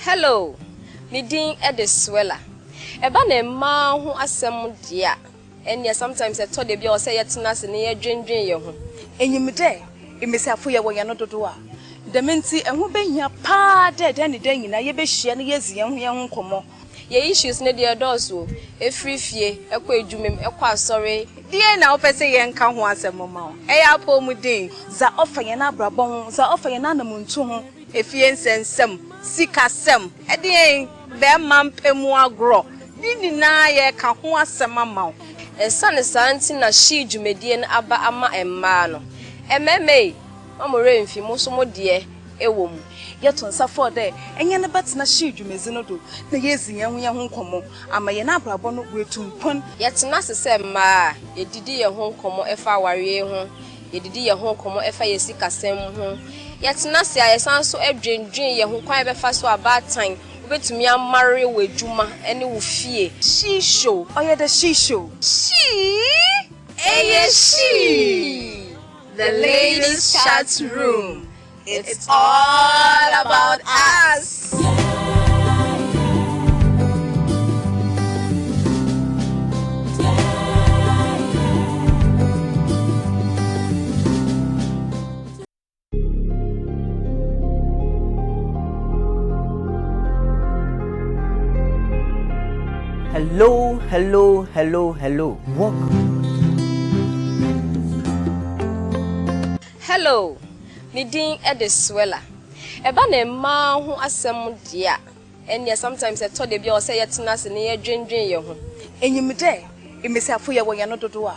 Hello, me din Ediswella. Eba ne ma ho asem dia. Enya sometimes I told the boy say yetina se ne yedwendwen ye ho. Enyimde, emesiafo ye wo ye no dodo a. Dementi ehu behia pa de ne dan nyina ye behia ne yezie ho ye ho komo. Ye issues ne de dozo efrifie ekwa edwumem ekwa asore. Die na opese ye nka ho asem ma o. Eya po mu din za ofa ye na abrabon, za ofa ye na namuntu ho. Efie nsensem, sikasem. Edie be mampemu agro. Ni na ye ka ho asem ma o. Ensane santi na shi dwumedie na aba ama emma no. Ememe amore mfi mo so mo de ewom. Yeton safo de enye ne betena shi dwumezi no do na yezi ye ho nkomo ama ye na abrabon no wetumpon yetena sese ma yedidi ye ho nkomo efa aware ho yedidi ye ho nkomo efa yesikasem ho yetena se ayesan so adwendwen ye ho kwan befa so abatan obetumi amare wedwuma ene wo fie shisho oye de shisho she the ladies chat room. It's all about us. Hello. Hello, me din Ediswella. Eba ne ma ho asem dia. Enya sometimes I told the boy say yetina se ne yedwendwen ye ho. Enyimde, emesiafo ye wo ye no dodo a.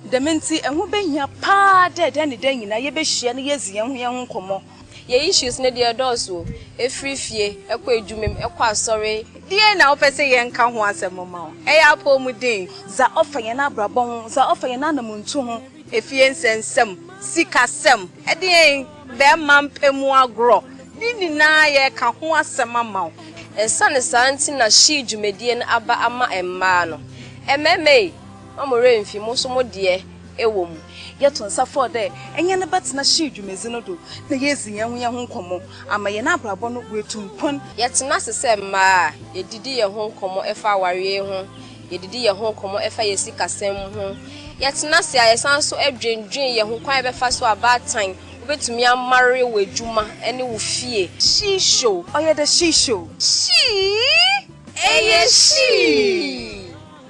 Dementi ehu behia pa de ne dan nyina ye behia ne yezie ho ye ho komo. Ye issues ne de dozo efrifie ekwa edwumem ekwa asore. Die na opese ye nka ho asem ma o. Eya po mu din za ofa ye na abrabon, za ofa ye na namuntu ho. Efie nsensem, sikasem. Edie be mampemu agro. Ni na ye ka ho asem ma o. Ensane santi na shi dwumedie na aba ama emma no. Ememe amore mfi mo so mo de ewom. Yeton safo de enye ne betena shi dwumezi no do na yezi ye ho nkomo ama ye na abrabon no wetumpon yetena sese ma yedidi ye ho nkomo efa aware ho yedidi ye ho nkomo efa yesikasem ho yetena se ayesan so adwendwen ye ho kwan befa so abatan obetumi amare wedwuma ene wo fie shisho oye de shisho she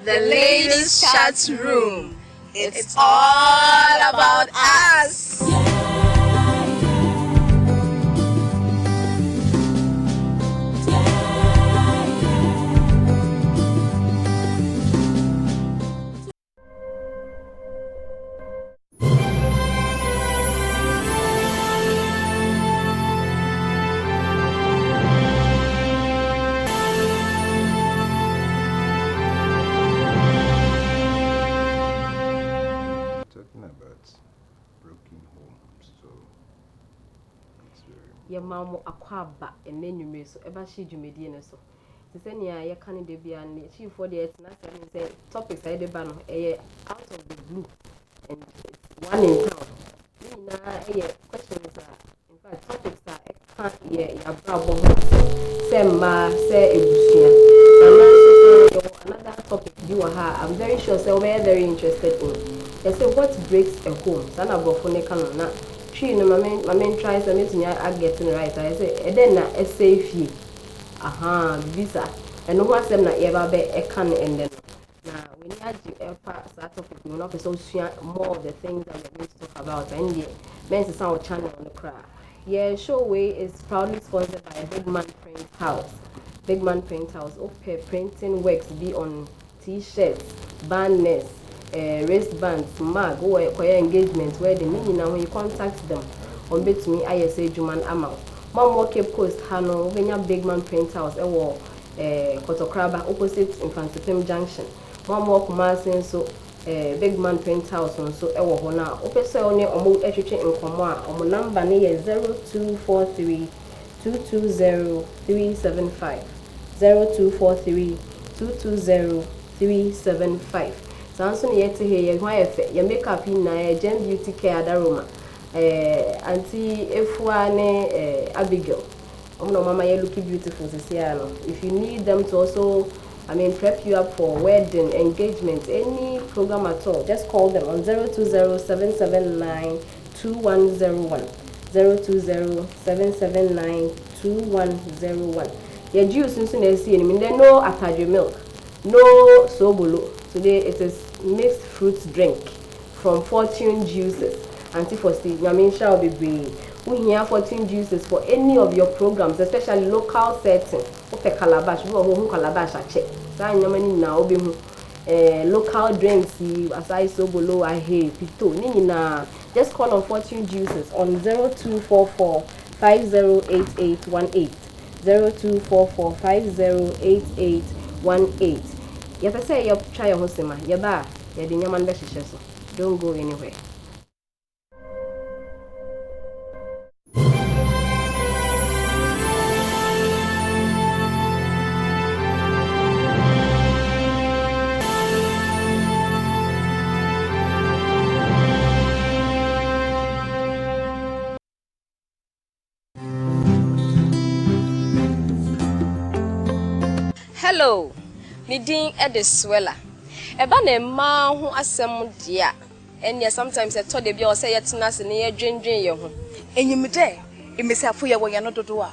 the ladies chat room. It's all about us. Your mamma aquaba and menu so ever she jumedian so. The senior ya can de be and she for the say topics I the ban out of the blue and it's one in town. Questions are in fact topics are can't ya bravo say ma say ebusia. Another topic you are I'm very sure say we're very interested in. They say what breaks a home? Sana bofone canon. She no my main tries to make me I getting right. I say then na safe. Visa. And no one said na ever be a can and then now when you had you start topic you know so more of the things that we're going to talk about and the men's sound channel on the crowd. Yeah, Showway is proudly sponsored by a Big Man Print House. Big Man Print House. Okay, printing works be on t-shirts, banners, wristbands, mag, or engagement where the meaning now when you contact them on bet me ISA Juman amount. Mom Cape Coast Hano when you Big Man Print House or Kotokraba opposite Infantipim Junction. Mom walk Martin so Big Man Print House on so ewo hona opese onye omo etwetwe nkomo a omo number ne ye 0243 220 375 0243 220 375. Sanso ne yete he ye hwan efe ye makeup na ye Gem Beauty Care Adaroma Auntie Efua ne Abigail mama you looking beautiful to see. If you need them to also prep you up for wedding, engagement, any program at all, just call them on 020-779-2101. 020-779-2101. Your juice in see there no atajo milk, no sobolo. Today it is mixed fruit drink from Fortune Juices. Anti-Fosti, shall be brave. We hear Fortune Juices for any of your programs, especially local setting. Okay, calabash, who calabash check. Now local drinks, aside sobolo, I hate pito. Nina, just call on Fortune Juices on 0244 508818. 0244 508818. If I say you try your hosima, you ba, you the nyaman be so. Don't go anywhere. Hello, Nidin Ediswella. Eba ne ma ho asem dia. Enya sometimes I told the boy say yetina se ne dwendwen ye ho. Enyimde, emesiafo ye wo ye no dodo a.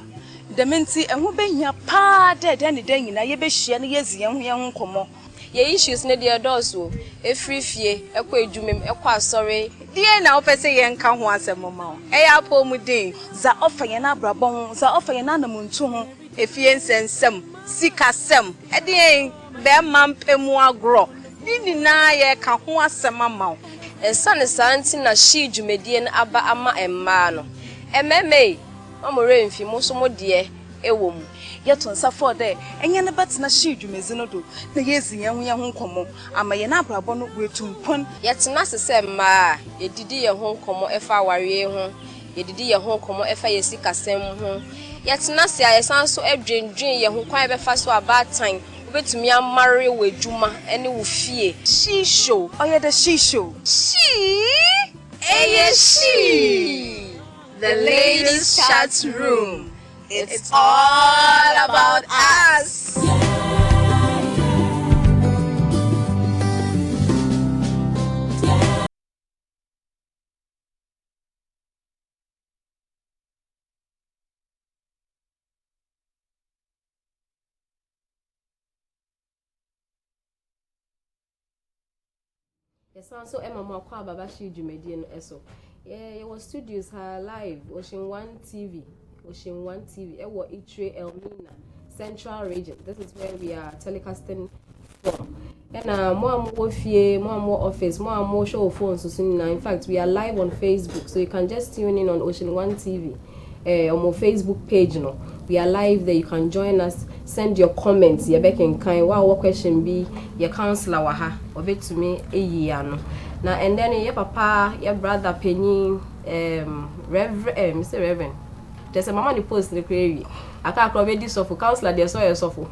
Dementi eho behia pa de ne de nyina ye behia ne yezie ho ye ho komo. Ye issues ne de doso. Efri fie, ekwa edwumem, ekwa asore. Die na opese ye nka ho asem ma o. Eya apomu din, za ofa ye na abrabon, za ofa ye na namuntu ho. Efie nsensem, sikasem, edien be mampemu agro. Nini na ye ka ho asem ma o. Ensane santi na shi dwumedie na aba ama emma no. Ememe, mamore mfi mo so mo de ewom. Yeton safo de enye ne betena shi dwumezi no do. Na yezi ye ho nkomo, ama ye na abrabon no wetumpon. Yetena sese ma, yedidi ye ho nkomo efa aware ho. Yedidi ye ho nkomo efa yesikasem ho. Yetena se ayesan so edwendwen ye ho kwan befa so abatan. Betumi amare wedwuma ene wo fie. She show, oye the she show. She the ladies chat room. It's all about us. Yes, so Emma Mwakwa Babashi Jumedi and Eso. Yeah, it was studios live, Ocean 1 TV. Ocean 1 TV. It was Itre Elmina, Central Region. This is where we are telecasting from. And more fie, more office, more show phones. So in fact, we are live on Facebook, so you can just tune in on Ocean 1 TV. On my Facebook page, we are live there. You can join us. Send your comments. Your back and kind. What question be your counselor waha or bit to me a year. Now and then your papa, your brother Penny, Reverend, Mr. Reverend. There's a mama the post in the query. I can't cover this of counselor. There's so sofu.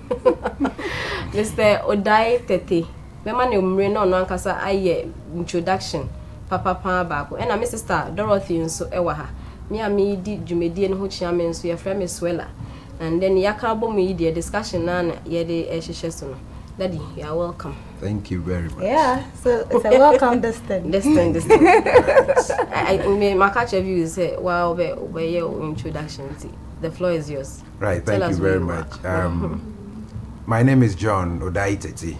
Mr. Odai Tete. My man no ankasa aye introduction. Papa pa bako. And my sister Dorothy so ewaha. Me di jumedi en ho chiamen so your friend Swella. And then yakabo me the discussion na ye de ehhehye so no. Daddy, you are welcome. Thank you very much. Yeah, so it's a welcome distance. I my catch of you say wow be your introduction. The floor is yours. Right, thank you very much. My name is John Odaitete.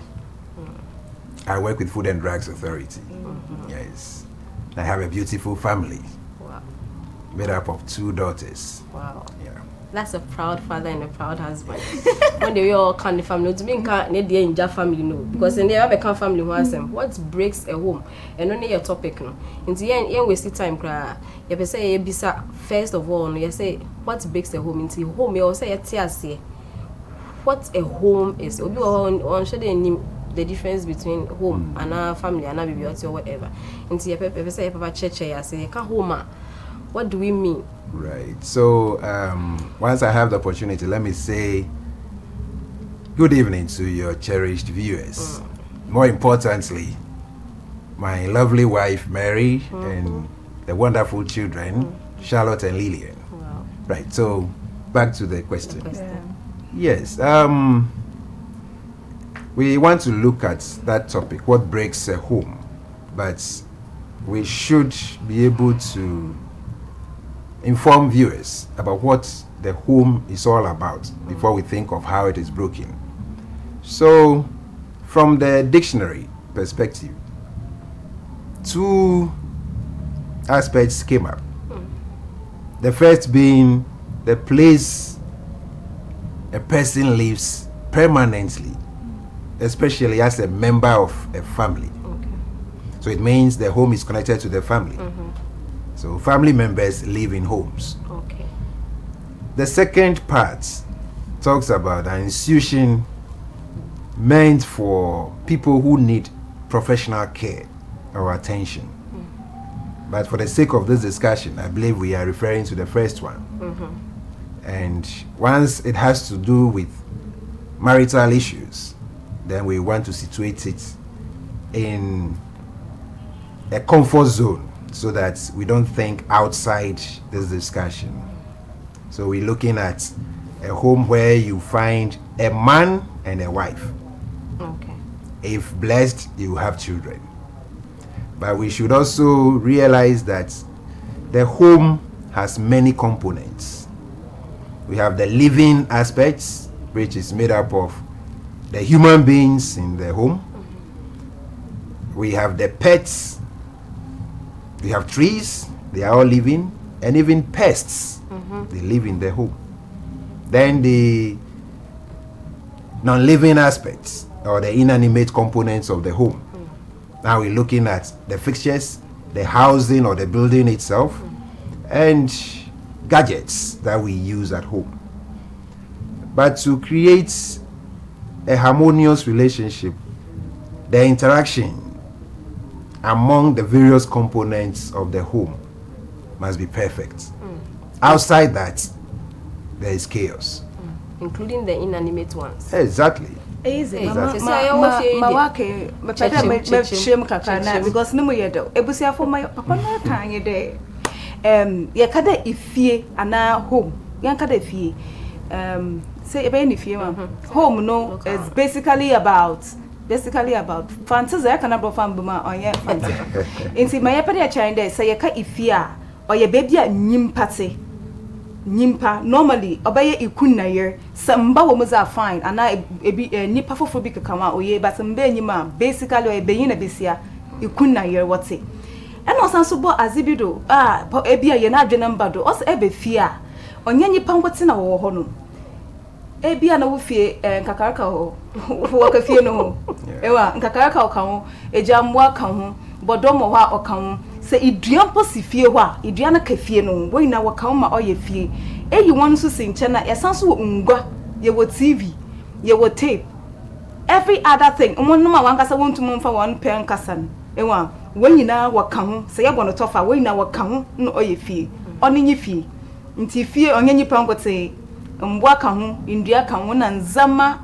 I work with Food and Drugs Authority. Yes. I have a beautiful family. Wow. Made up of 2 daughters. Wow. Yeah. That's a proud father and a proud husband. When they all can the family, to me can't need the Inja family no, because in the other family who has them. What breaks a home? And only your topic no. In the end, you waste time. You say bisa first of all, you say what breaks a home into home. You say say what a home is. Obi on should the difference between home and our family and our baby or whatever. Into your say papa church you say ka home. What do we mean? Right. So once I have the opportunity, let me say good evening to your cherished viewers. More importantly, my lovely wife Mary and the wonderful children Charlotte and Lillian. Wow. Right. So back to the question. Yeah. Yes. We want to look at that topic, what breaks a home, but we should be able to inform viewers about what the home is all about before we think of how it is broken. So, from the dictionary perspective, two aspects came up. The first being the place a person lives permanently, especially as a member of a family. Okay. So it means the home is connected to the family. So family members live in homes. Okay. The second part talks about an institution meant for people who need professional care or attention. But for the sake of this discussion, I believe we are referring to the first one. And once it has to do with marital issues, then we want to situate it in a comfort zone so that we don't think outside this discussion. So we're looking at a home where you find a man and a wife. Okay. If blessed, you have children. But we should also realize that the home has many components. We have the living aspects, which is made up of the human beings in the home. We have the pets. We have trees, they are all living, and even pests, they live in the home. Then the non-living aspects, or the inanimate components of the home. Now we're looking at the fixtures, the housing or the building itself, and gadgets that we use at home. But to create a harmonious relationship, the interaction among the various components of the home must be perfect. Outside that, there is chaos. Including the inanimate ones. Exactly. Easy. Exactly. Because no yedo. Ebusia for my papa na kan ye de. Ye kada ifie ana home. Yan kada ifie. Say ebe ni fie ma. Home no is basically about fantasy. I can abro fan buma on ye fantasy. Inti my pede a chain there say ye ka ifie a or ye baby a nyimpate. Nyimpa normally obaye ikun na yer samba wo muza fine ana nipa fofo bi kekama oye but mba enyima basically o ebeyin na besia ikun na yer wote e no san so bo azibido ebia ye na adwena mbado o se ebe fie a onye nyipa nkote na wo ho no ebia na wo fie nkakaraka ho wo ka fie no ho ewa nkakaraka o ka ho ejamwa ka ho bodomo ho a o ka ho se iduan posi fie ho a iduan na ka fie no wo ina wo ka ma oye fie eyi won so sinche na esanso wo ngwa ye wo TV ye wo tape every other thing won no ma wankasa wontum mfa won pen kasa no ewa wo nyina wo ka ho se ye bono tofa wo ina wo ka ho no oye fie oni nyi fie nti fie onye nyi pan kote mbwa ka ho ndua ka ho na nzama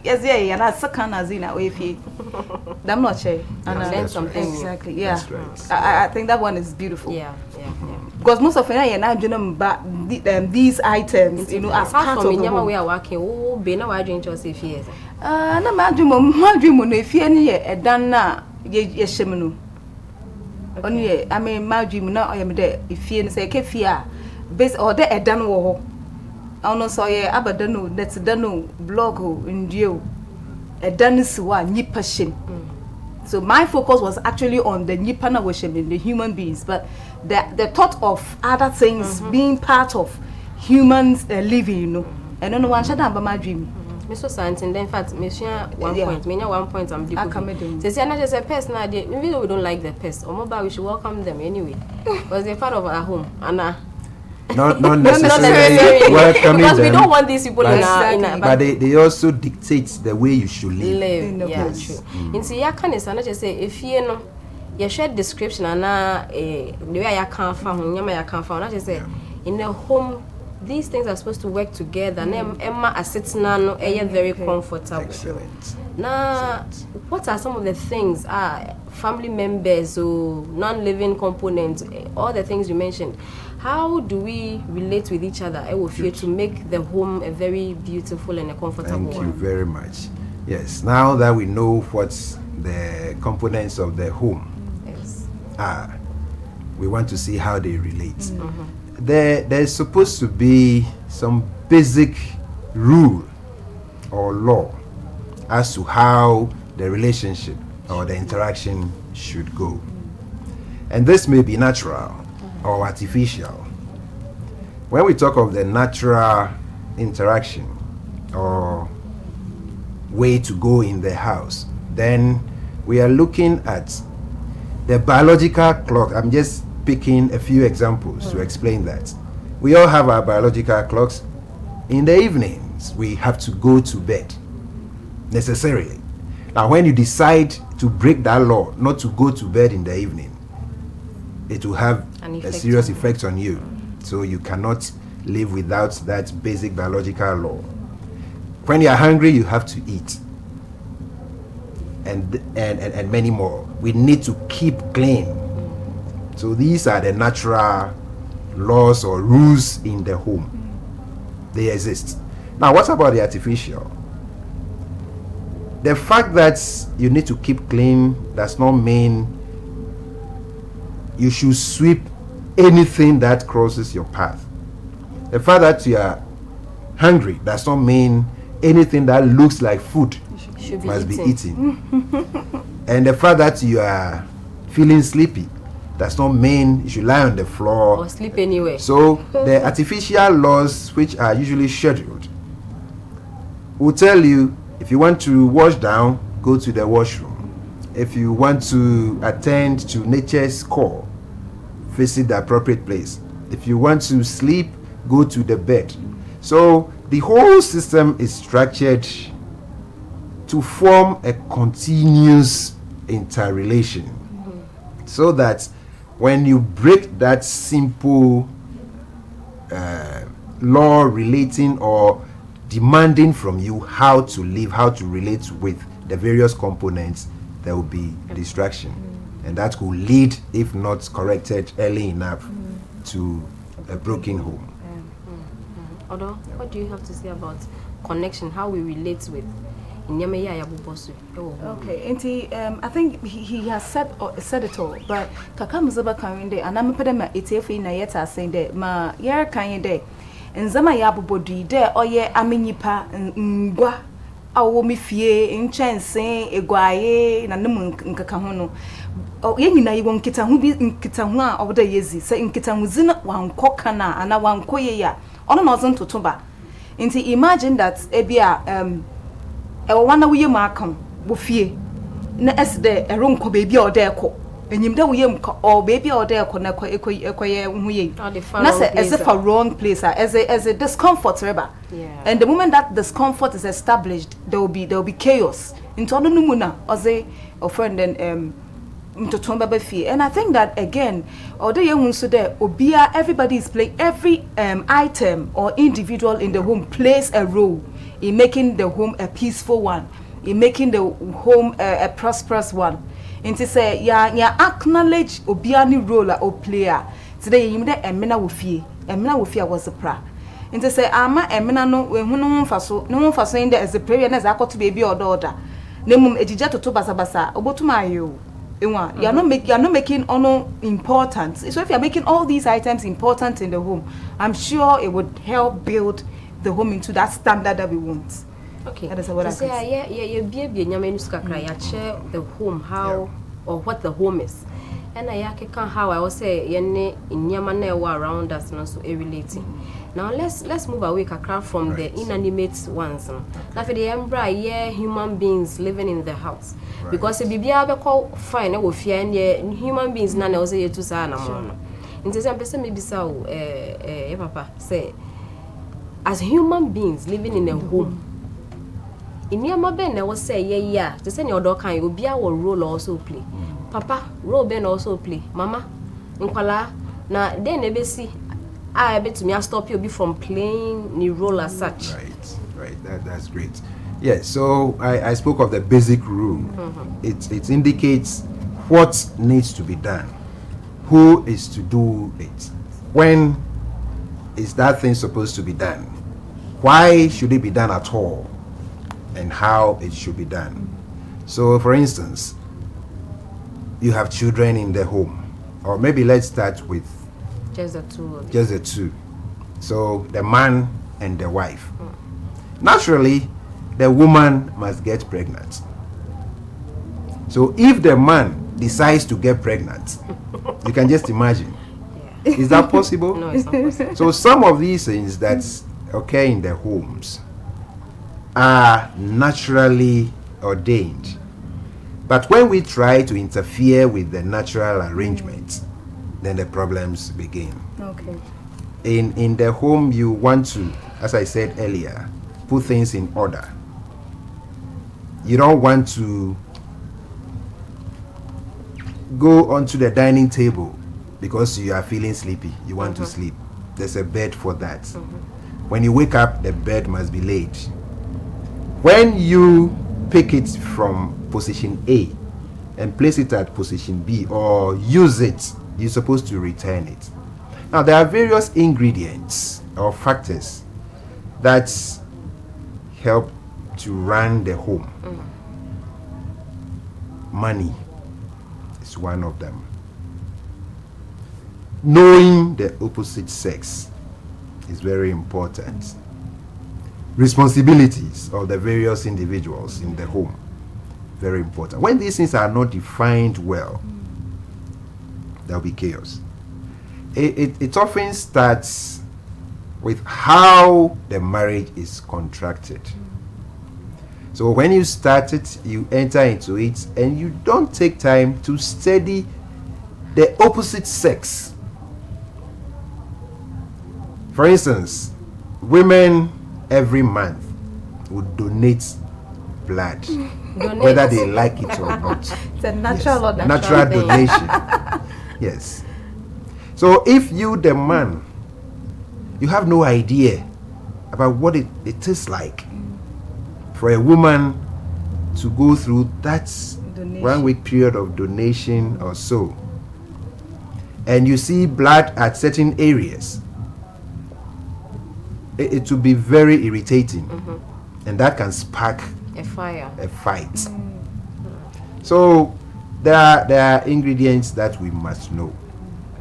yes, yeah, na saka na zina oye fie. I'm not sure. And I learned something exactly. Yeah, that's right. I think that one is beautiful. Yeah. Because most of them now doing these items, you know, as part of the home. We are working. Oh, be now I drink just if yes. Na my dream no if you any dan na ye shemunu. Only I mean my dream na I am there if you say ke fia base or there dan wo ho. I no so ye abadano that's dano blog ndio dan si wa nyipa shem. So my focus was actually on the nipa na worship in the human beings, but the thought of other things being part of humans living, you know. And no one shut down by my dream. Mr. Santin, in fact, Monsieur, one point I'm doing. They say, not just a pest, maybe we don't like the pest, or mobile, we should welcome them anyway. Because they're part of our home. Anna. Not necessarily welcoming because them, we don't want these people in our but they also dictate the way you should live. Yeah, true. In see, I can just say if you know, you share description and the way I can't find, I can't find. I just say in a home, these things are supposed to work together. And Emma is sitting now, very comfortable. Excellent. Now, what are some of the things? Family members or non-living components, all the things you mentioned. how do we relate with each other? I will fear to make the home a very beautiful and a comfortable one. Thank you very much. Yes, now that we know what the components of the home are, we want to see how they relate. There's supposed to be some basic rule or law as to how the relationship or the interaction should go. And this may be natural or artificial. When we talk of the natural interaction or way to go in the house, then we are looking at the biological clock. I'm just picking a few examples to explain that. We all have our biological clocks. In the evenings, we have to go to bed necessarily. Now, when you decide to break that law, not to go to bed in the evening, it will have a serious effect on you. So you cannot live without that basic biological law. When you are hungry, you have to eat. And many more. We need to keep clean. So these are the natural laws or rules in the home. They exist. Now, what about the artificial? The fact that you need to keep clean does not mean you should sweep anything that crosses your path. The fact that you are hungry does not mean anything that looks like food must be eaten. And the fact that you are feeling sleepy does not mean you should lie on the floor or sleep anywhere. So the artificial laws, which are usually scheduled, will tell you if you want to wash down, go to the washroom. If you want to attend to nature's call, visit the appropriate place. If you want to sleep, go to the bed. So the whole system is structured to form a continuous interrelation, so that when you break that simple law relating or demanding from you how to live, how to relate with the various components, there will be distraction. And that will lead, if not corrected early enough, to a broken home. Although, what do you have to say about connection, how we relate with? Okay, I think he has said it all, but Kakamuzaba Kawinde, and I'm putting my ETF in a yeta saying that ma yer kanye and Zama Yabobodi there, or ye aminipa and ngwa. Awo mi fie nchense egwaye na nemu nkaka hono o yenyina yi won kita hu bi nkita hu a oboda yezi se nkita hu zina wankoka na ana wankoye ya ono no zon totoba nti imagine that ebia e wana wuye makam bo fie na esde eronko bebi a oda ekọ enyimda wuye mka o bebi a oda ekọ na ekoye hu ye na se as if a wrong place as a discomfort reba. Yeah. And the moment that discomfort is established, there will be chaos. Into other numuna, oze friend and and I think that again, although you so there, obia everybody is playing, every item or individual in the home plays a role in making the home a peaceful one, in making the home a prosperous one. And to say ya acknowledge obiani role or player. Today you know emina wofie was a pra. Into say ama emina no we hu no mfa so in there as a prayer na za akoto baby order nemum ejija toto basabasa obotuma ayo enwa you are not making ono important. So if you are making all these items important in the home, I'm sure it would help build the home into that standard that we want. Okay, that is what I say. Yeah nyama nuska kra ya share the home how or what the home is. And I can how I will say yene nyama na around us no so relating. Now let's move away kakra from the inanimate ones. Now for the embra human beings living in the house. Because if bibia be call fine we fear and human beings na na say to sa na mo. Into some person maybe so papa say as human beings living in a home. In your ben na say yeah to say your dog kan obia will role also play. Papa role ben also play. Mama nkwala na then ebesi I bet me I stop you from playing the role as such. Right. That's great. Yes. So I spoke of the basic rule. It indicates what needs to be done, who is to do it, when is that thing supposed to be done? Why should it be done at all? And how it should be done. So, for instance, you have children in the home, or maybe let's start with Just the two of you. just the two. So, the man and the wife. Naturally, the woman must get pregnant. So, if the man decides to get pregnant, you can just imagine. Is that possible? No, it's not possible. So some of these things that occur in the homes are naturally ordained. But when we try to interfere with the natural arrangements, then the problems begin. Okay. In the home, you want to, as I said earlier, put things in order. You don't want to go onto the dining table because you are feeling sleepy. You want to sleep. There's a bed for that. When you wake up, the bed must be laid. When you pick it from position A and place it at position B or use it, you're supposed to return it. Now, there are various ingredients or factors that help to run the home. Money is one of them. Knowing the opposite sex is very important. Responsibilities of the various individuals in the home, very important. When these things are not defined well, there will be chaos. It often starts with how the marriage is contracted. So when you start it, you enter into it, and you don't take time to study the opposite sex. For instance, women every month would donate blood, whether they like it or not. It's a natural or Natural donation. Yes. So if you, the man, you have no idea about what it is like for a woman to go through that Donation. 1 week period of donation or so, and you see blood at certain areas, it will be very irritating, and that can spark A fire. a fight. So there are ingredients that we must know.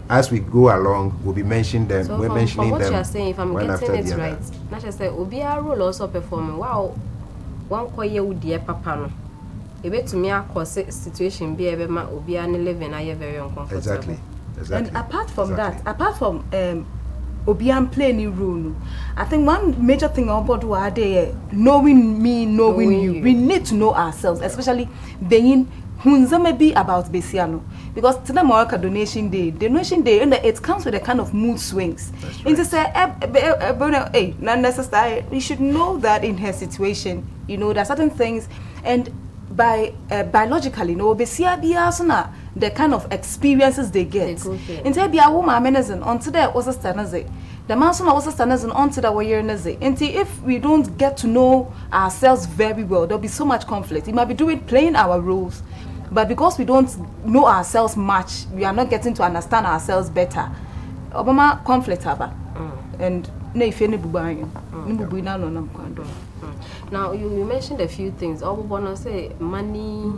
As we go along, we'll be mentioning them. So we're from mentioning what them you are saying, if I'm one getting after it the other. right, not just say Obia role also performing. Wow, one koye dear papa no. Ebe to me a cause situation be ebe ma Obia ne living aye very uncomfortable. Exactly. And apart from Exactly. that, apart from Obian playing a role, I think one major thing about what they knowing me, knowing you. We need to know ourselves, especially being hunza be about Besiano. Because to the Morocco donation day, and it comes with a kind of mood swings. That's And to right. say, hey, not necessary. We should know that in her situation, you know, there are certain things, and by biologically, no, the kind of experiences they get. They go through. And be a woman menacing until there was a stanaze. The man was a stanaze until that we're until if we don't get to know ourselves very well, there'll be so much conflict. We might be playing our roles, but because we don't know ourselves much, we are not getting to understand ourselves better. Obama conflict haba. And na if any bubayo. Now you mentioned a few things. All wanna say money,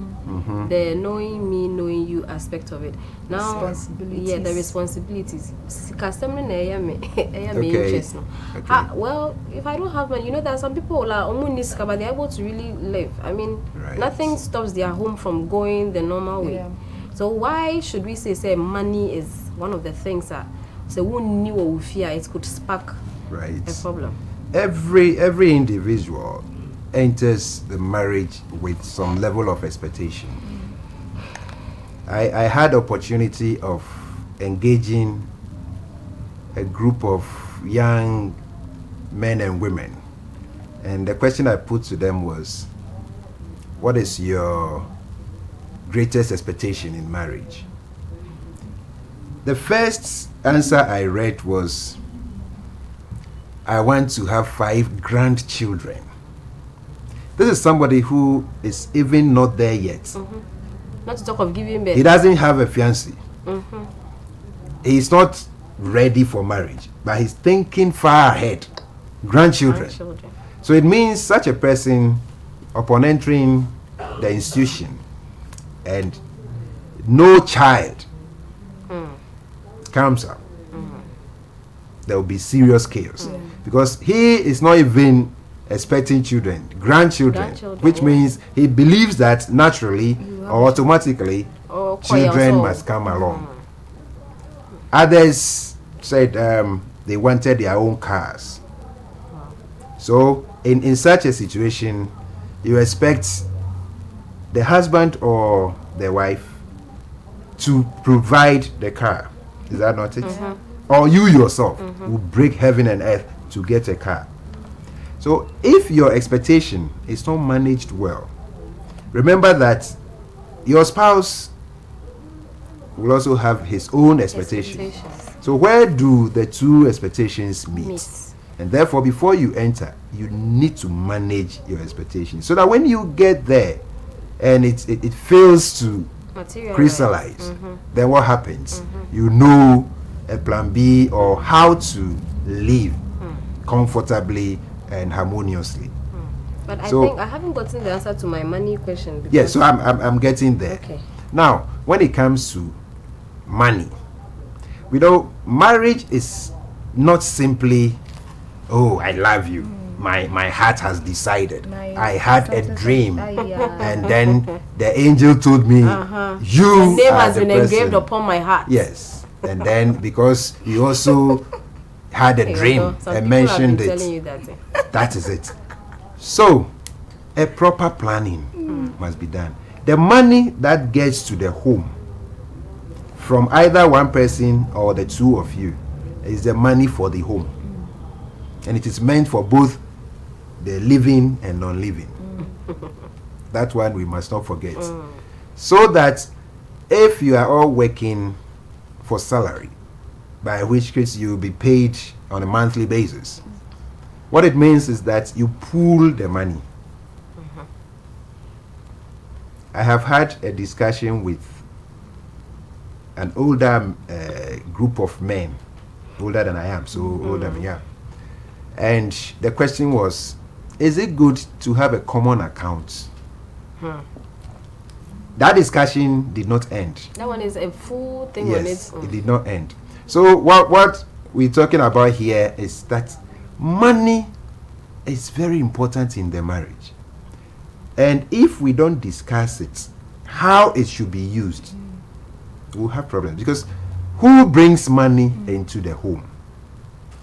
the knowing me, knowing you aspect of it. Now, Responsibilities. yeah, the responsibilities. Customer Okay. interest. Okay. Well, if I don't have money, you know, there are some people like but they're able to really live. I mean, Right. nothing stops their home from going the normal way. Yeah. So why should we say money is one of the things that so one knew or fear it could spark Right. a problem? Every individual enters the marriage with some level of expectation. I had opportunity of engaging a group of young men and women, and the question I put to them was, what is your greatest expectation in marriage? The first answer I read was, I want to have 5 grandchildren. This is somebody who is even not there yet. Not to talk of giving birth. He doesn't have a fiancé. He's not ready for marriage, but he's thinking far ahead. Grandchildren. So it means such a person, upon entering the institution and no child comes up, there will be serious chaos. Because he is not even expecting grandchildren, which means he believes that naturally or automatically children must come along. Others said they wanted their own cars. So in such a situation, you expect the husband or the wife to provide the car. Is that not it? Or you yourself will break heaven and earth to get a car. So if your expectation is not managed well, remember that your spouse will also have his own expectations. So where do the two expectations meet? And therefore, before you enter, you need to manage your expectations so that when you get there and it fails to crystallize, then what happens? You know a plan B or how to live comfortably and harmoniously. But I think I haven't gotten the answer to my money question. Yes, so I'm getting there. Okay. Now, when it comes to money, we know marriage is not simply, oh, I love you. My heart has decided. I had a dream, and then the angel told me, you name are has the been person. engraved upon my heart. Yes, and then because you also had a dream and mentioned it, that is it. So, a proper planning must be done. The money that gets to the home from either one person or the two of you is the money for the home, and it is meant for both the living and non-living. That one we must not forget. So that if you are all working for salary, by which case you will be paid on a monthly basis, what it means is that you pool the money. I have had a discussion with an older group of men, older than I am, so older than I am. And the question was, is it good to have a common account? That discussion did not end. That one is a full thing on Yes, its own. it did not end. So what we're talking about here is that money is very important in the marriage. And if we don't discuss it, how it should be used, we'll have problems. Because who brings money into the home?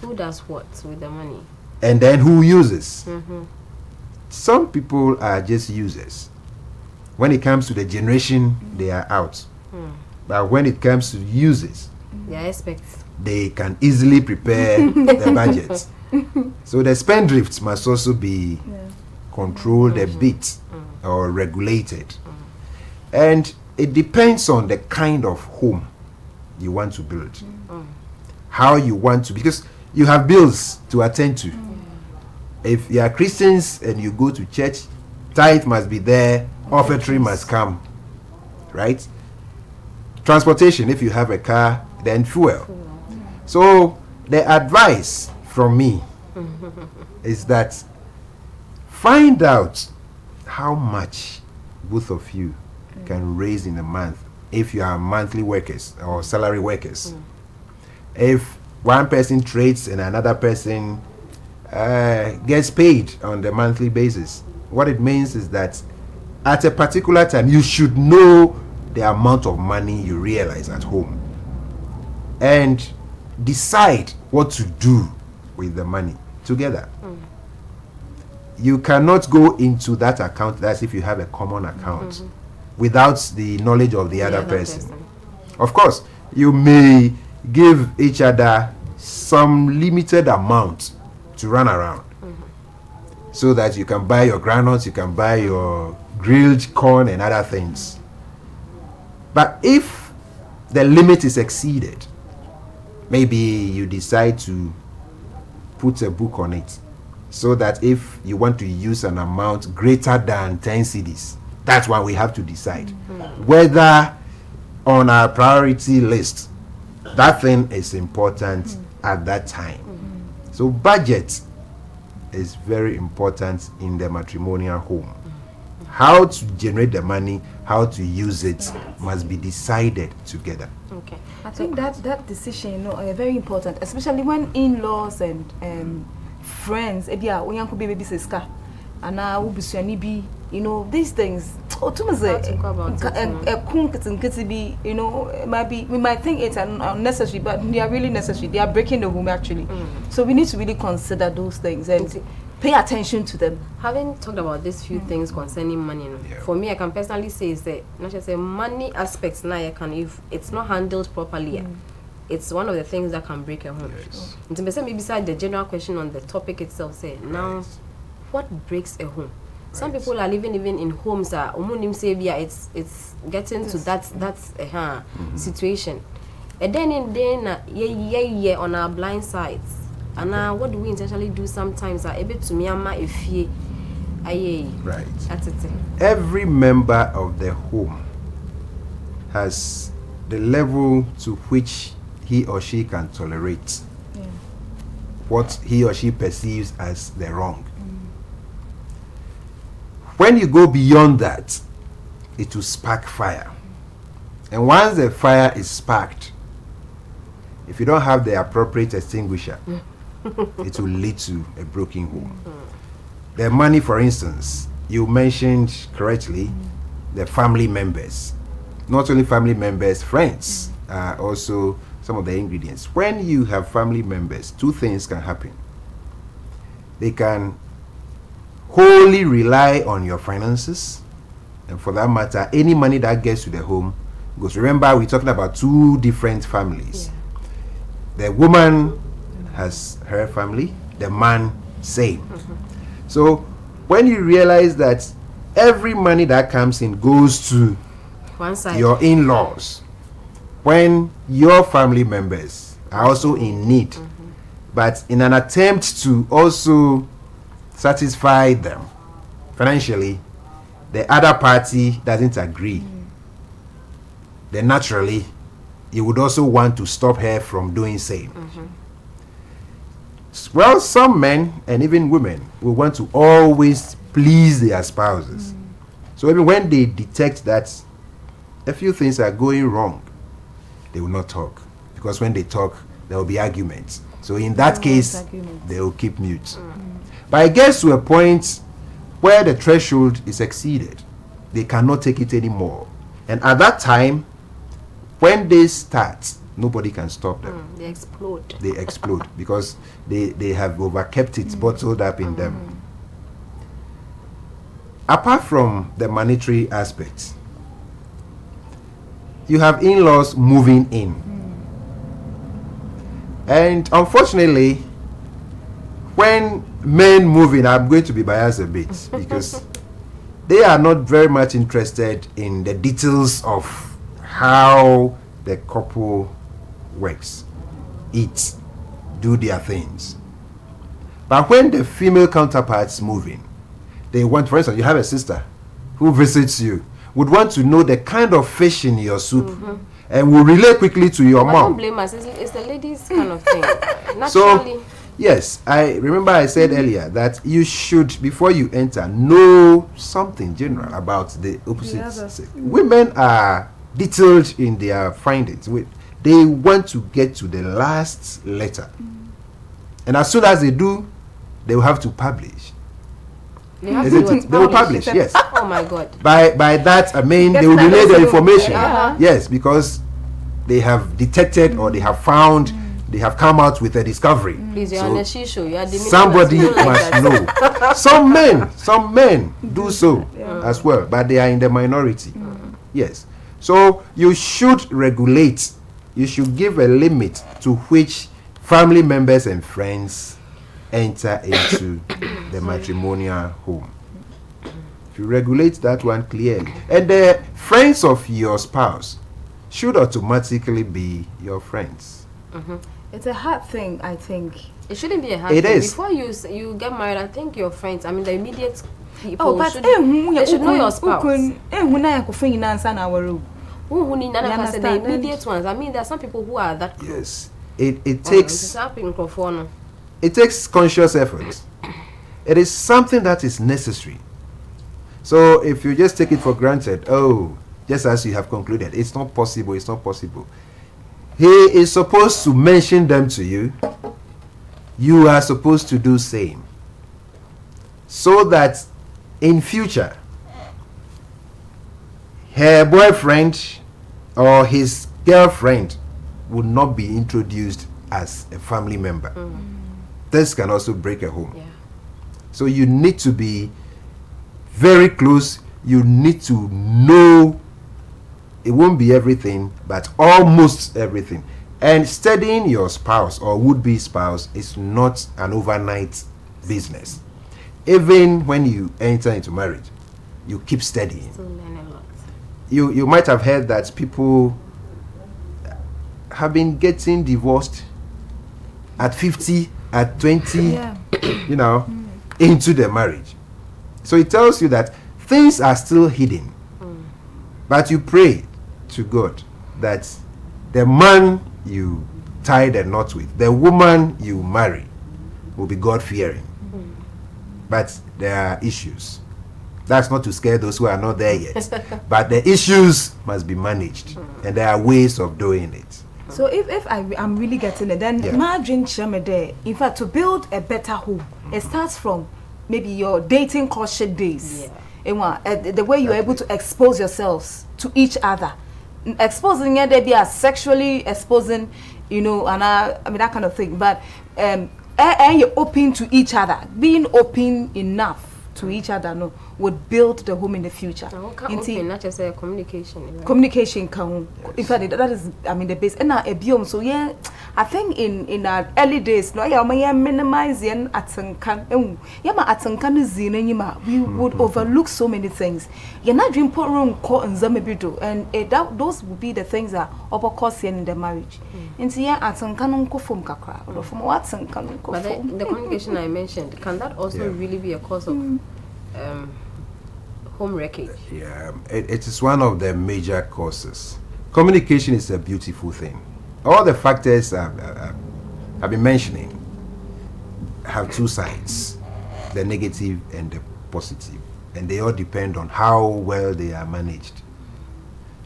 Who does what with the money? And then who uses? Some people are just users. When it comes to the generation, they are out. But when it comes to users, they are experts. They can easily prepare the budget. So the spendthrifts must also be controlled a bit or regulated. And it depends on the kind of home you want to build. How you want to, because you have bills to attend to. If you are Christians and you go to church, tithe must be there, offertory must come, right? Transportation, if you have a car, then fuel. So the advice from me is that find out how much both of you can raise in a month if you are monthly workers or salary workers. If one person trades and another person gets paid on the monthly basis, what it means is that at a particular time you should know the amount of money you realize at home and decide what to do with the money together. You cannot go into that account, that's if you have a common account, without the knowledge of the other person. Of course, you may give each other some limited amount to run around, so that you can buy your granules, you can buy your grilled corn and other things. But if the limit is exceeded, maybe you decide to put a book on it, so that if you want to use an amount greater than 10 cedis, that's why we have to decide whether on our priority list that thing is important at that time. So budget is very important in the matrimonial home. How to generate the money, how to use it must be decided together. Okay. I think that decision, you know, are very important, especially when in-laws and friends, you know, these things. You know, we might think it's unnecessary, but they are really necessary. They are breaking the home actually. So we need to really consider those things and pay attention to them. Having talked about these few things concerning money, you know, for me, I can personally say is that not just say money aspects now, you can, if it's not handled properly, it's one of the things that can break a home. Yes. And to maybe beside the general question on the topic itself, say now, what breaks a home? Some people are living even in homes that it's getting to that situation. And then on our blind sides. And now what do we intentionally do sometimes a bit to miyama if ye Right. That's it. Every member of the home has the level to which he or she can tolerate what he or she perceives as the wrong. When you go beyond that, it will spark fire. And once the fire is sparked, if you don't have the appropriate extinguisher, it will lead to a broken home. The money, for instance, you mentioned correctly, the family members. Not only family members, friends are also some of the ingredients. When you have family members, two things can happen. They can wholly rely on your finances, and for that matter, any money that gets to the home, because remember, we're talking about two different families. The woman has her family, the man same. So when you realize that every money that comes in goes to One side. your in-laws, when your family members are also in need, but in an attempt to also satisfy them financially, the other party doesn't agree, then naturally you would also want to stop her from doing same. Well, some men and even women will want to always please their spouses. So even when they detect that a few things are going wrong, they will not talk, because when they talk there will be arguments. So in that case they will keep mute. But it gets to a point where the threshold is exceeded. They cannot take it anymore. And at that time, when they start, nobody can stop them. They explode. They explode because they have overkept it, bottled up in them. Apart from the monetary aspects, you have in-laws moving in. And unfortunately, when men move in, I'm going to be biased a bit because they are not very much interested in the details of how the couple works, eat, do their things. But when the female counterparts move in, they want, for instance, you have a sister who visits you, would want to know the kind of fish in your soup, and will relay quickly to your mom. Don't blame us. It's the ladies' kind of thing. Naturally. So, yes, I remember I said earlier that you should, before you enter, know something general about the opposite sex. Women are detailed in their findings. They want to get to the last letter. And as soon as they do, they will have to publish. They have They will publish, yes. Oh my God. By that, I mean, they will relay the information. Yes, because they have detected or they have found, they have come out with a discovery. Please, you're on a show. You are Somebody must know. Some men do so as well, but they are in the minority. Yes. So you should regulate. You should give a limit to which family members and friends enter into the matrimonial home. If you regulate that one clearly, and the friends of your spouse should automatically be your friends. It's a hard thing, I think. It shouldn't be a hard It thing. is. Before you get married, I think your friends, I mean the immediate people, Oh, but they should know your spouse. Who need none of us the immediate ones. I mean, there are some people who are that close. Yes. It takes conscious effort. It is something that is necessary. So if you just take it for granted, just as you have concluded, it's not possible, it's not possible. He is supposed to mention them to you. You are supposed to do same. So that in future, her boyfriend or his girlfriend would not be introduced as a family member. This can also break a home. Yeah. So you need to be very close. You need to know, it won't be everything, but almost everything. And studying your spouse or would-be spouse is not an overnight business. Even when you enter into marriage, you keep studying. Still learn a lot. You might have heard that people have been getting divorced at 50, at 20, into the marriage. So it tells you that things are still hidden. But you pray to God that the man you tie the knot with, the woman you marry, will be God-fearing. But there are issues. That's not to scare those who are not there yet. But the issues must be managed. And there are ways of doing it. So if I'm really getting it, then imagine Chemede, in fact, to build a better home, it starts from maybe your dating courtship days. The way you're able to expose yourselves to each other. Exposing it, they be as sexually exposing, and I mean that kind of thing. But and you're open to each other, being open enough to each other, would build the home in the future. Open, not just a communication. Right? Communication can, in fact, that is, I mean, the base. And now a biome. So yeah, I think in our early days, no, yeah, minimize yen atenkan. Yeah, ma atenkan is we would overlook so many things. You're not dream put room call and zamebido, and those would be the things that over course in the marriage. Into yeah, atenkan unko from kakra or from what atenkan. But the communication I mentioned, can that also really be a cause of home wreckage? Yeah, it is one of the major causes. Communication is a beautiful thing. All the factors I've been mentioning have two sides, the negative and the positive, and they all depend on how well they are managed.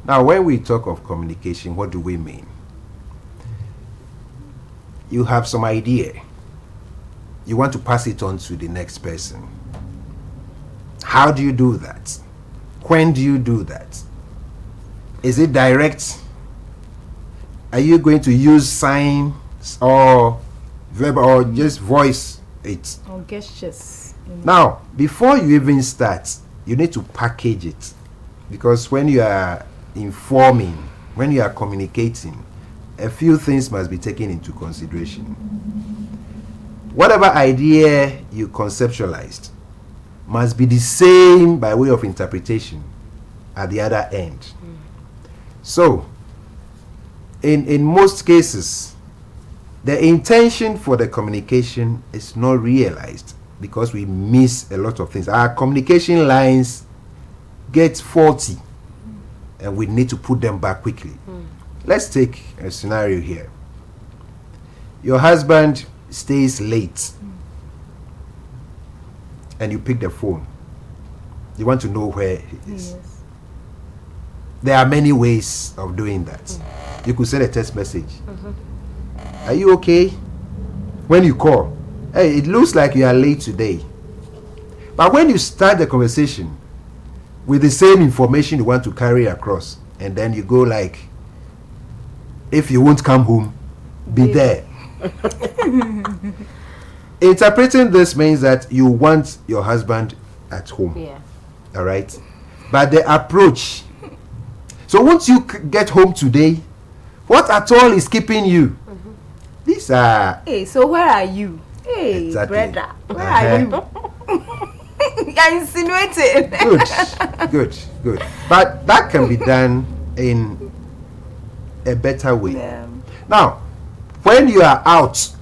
Now, when we talk of communication, what do we mean? You have some idea. You want to pass it on to the next person. How do you do that? When do you do that? Is it direct? Are you going to use signs or verbal or just voice it? Or gestures. Now, before you even start, you need to package it. Because when you are informing, when you are communicating, a few things must be taken into consideration. Whatever idea you conceptualized must be the same by way of interpretation at the other end. So, in most cases, the intention for the communication is not realized because we miss a lot of things. Our communication lines get faulty and we need to put them back quickly. Let's take a scenario here. Your husband stays late and you pick the phone. You want to know where he is. Yes. There are many ways of doing that. You could send a text message. Are you okay? When you call, hey, it looks like you are late today. But when you start the conversation with the same information you want to carry across, and then you go like, if you won't come home, be there. Interpreting this means that you want your husband at home. Yeah. All right? But the approach. So once you get home today, what at all is keeping you? These are... Hey, so where are you? Hey, Exactly. brother, where are you? You're insinuating. Good. But that can be done in a better way. Yeah. Now, when you are out,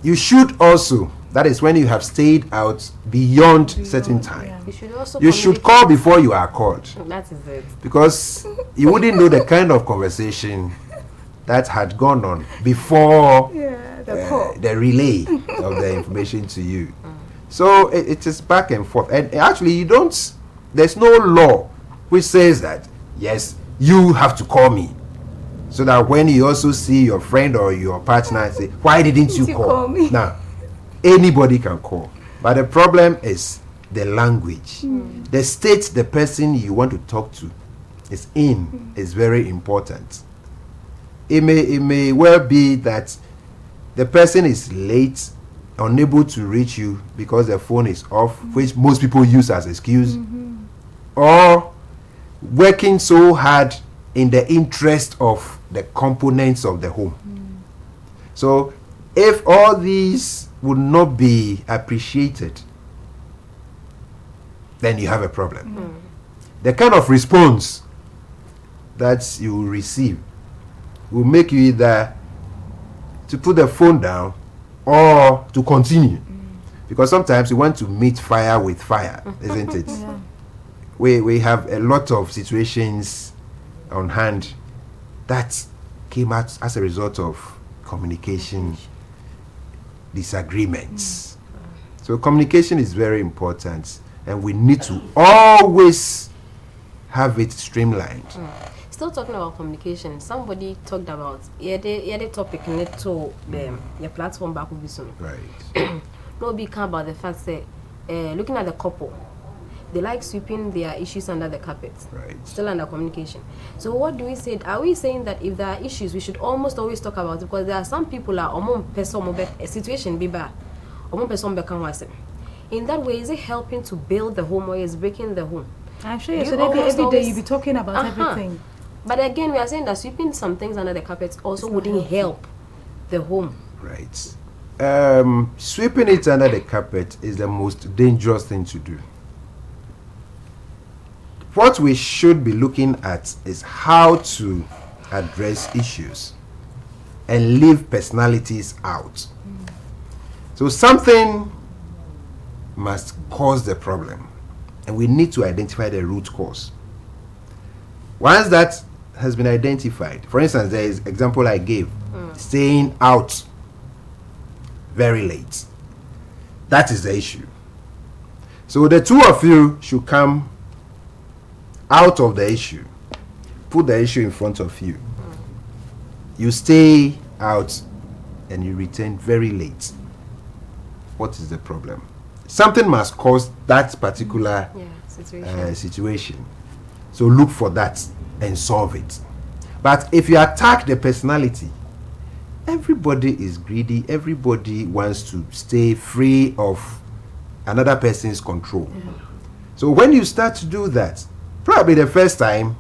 you should also That is when you have stayed out beyond certain time. Yeah. You should call before you are called. That is it. Because you wouldn't know the kind of conversation that had gone on before the relay of the information to you. So it is back and forth. And actually, there's no law which says that, yes, you have to call me. So that when you also see your friend or your partner and say, why didn't you call me? Now, anybody can call. But the problem is the language. The state the person you want to talk to is in is very important. It may well be that the person is late, unable to reach you because the phone is off, which most people use as excuse, or working so hard in the interest of the components of the home. So if all these would not be appreciated, then you have a problem. The kind of response that you will receive will make you either to put the phone down or to continue. Because sometimes you want to meet fire with fire, isn't it? We have a lot of situations on hand that came out as a result of communication disagreements. So communication is very important, and we need to always have it streamlined. Still talking about communication, somebody talked about the topic in it to the platform back with soon. Right. No be come about the fact that looking at the couple, they like sweeping their issues under the carpet. Right. Still under communication. So what do we say? Are we saying that if there are issues, we should almost always talk about it? Because there are some people are a situation be bad. In that way, is it helping to build the home or is breaking the home? I'm sure so every day you be talking about everything. But again, we are saying that sweeping some things under the carpet also wouldn't help the home. Right. Sweeping it under the carpet is the most dangerous thing to do. What we should be looking at is how to address issues and leave personalities out. So something must cause the problem, and we need to identify the root cause. Once that has been identified, for instance, there is example I gave, staying out very late. That is the issue. So the two of you should come out of the issue, put the issue in front of you. You stay out and you return very late. What is the problem? Something must cause that particular situation. So look for that and solve it. But if you attack the personality, everybody is greedy. Everybody wants to stay free of another person's control. So when you start to do that, probably the first time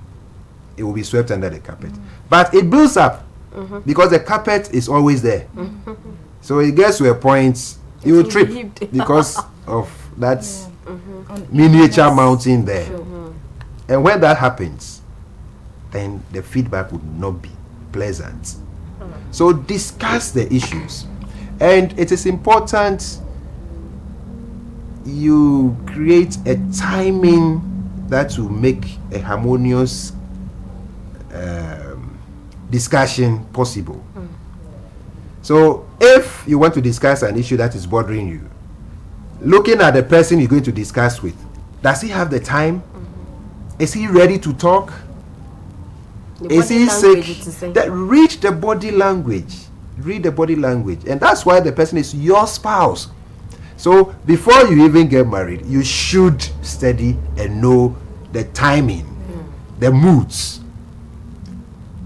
it will be swept under the carpet. But it builds up because the carpet is always there. So it gets to a point you will trip because of that miniature mountain there. And when that happens, then the feedback would not be pleasant. So discuss the issues. And it is important you create a timing that will make a harmonious discussion possible. So if you want to discuss an issue that is bothering you, looking at the person you're going to discuss with, does he have the time? Is he ready to talk? Is he sick? Read the body language. Read the body language. And that's why the person is your spouse. So before you even get married, you should study and know the timing, the moods.